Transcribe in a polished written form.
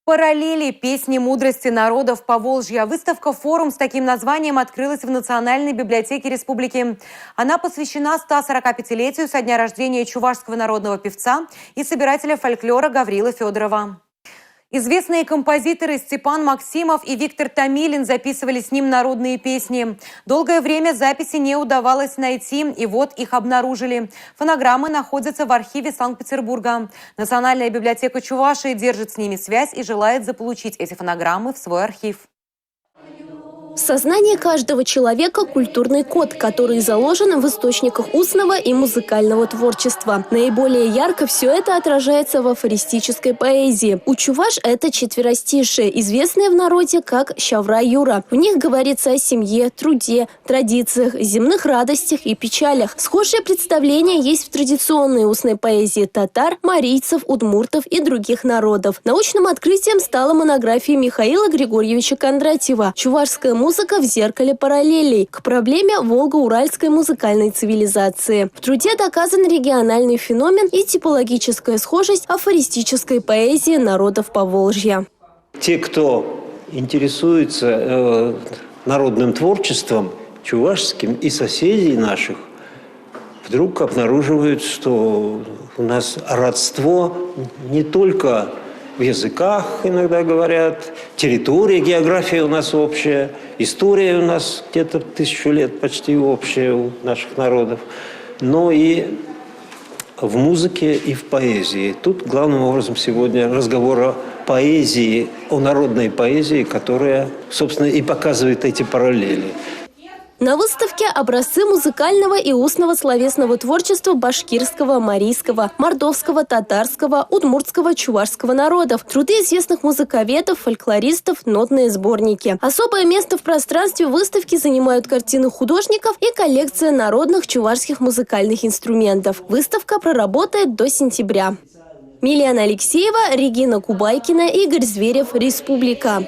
Параллели, песни мудрости народов Поволжья. Выставка-форум с таким названием открылась в Национальной библиотеке республики. Она посвящена 145-летию со дня рождения чувашского народного певца и собирателя фольклора Гаврила Федорова. Известные композиторы Степан Максимов и Виктор Томилин записывали с ним народные песни. Долгое время записи не удавалось найти, и вот их обнаружили. Фонограммы находятся в архиве Санкт-Петербурга. Национальная библиотека Чувашии держит с ними связь и желает заполучить эти фонограммы в свой архив. В сознании каждого человека культурный код, который заложен в источниках устного и музыкального творчества. Наиболее ярко все это отражается в афористической поэзии. У чуваш это четверостишие, известные в народе как «Щавра-Юра». В них говорится о семье, труде, традициях, земных радостях и печалях. Схожие представления есть в традиционной устной поэзии татар, марийцев, удмуртов и других народов. Научным открытием стала монография Михаила Григорьевича Кондратьева «Чувашская музыка в зеркале параллелей» к проблеме волго-уральской музыкальной цивилизации. В труде доказан региональный феномен и типологическая схожесть афористической поэзии народов Поволжья. Те, кто интересуется народным творчеством чувашским и соседей наших, вдруг обнаруживают, что у нас родство не только в языках, иногда говорят, территория, география у нас общая, история у нас где-то 1000 лет почти общая у наших народов, но и в музыке и в поэзии. Тут главным образом сегодня разговор о поэзии, о народной поэзии, которая, собственно, и показывает эти параллели. На выставке образцы музыкального и устного словесного творчества башкирского, марийского, мордовского, татарского, удмуртского, чувашского народов, труды известных музыковедов, фольклористов, нотные сборники. Особое место в пространстве выставки занимают картины художников и коллекция народных чувашских музыкальных инструментов. Выставка проработает до сентября. Милена Алексеева, Регина Кубайкина, Игорь Зверев, Республика.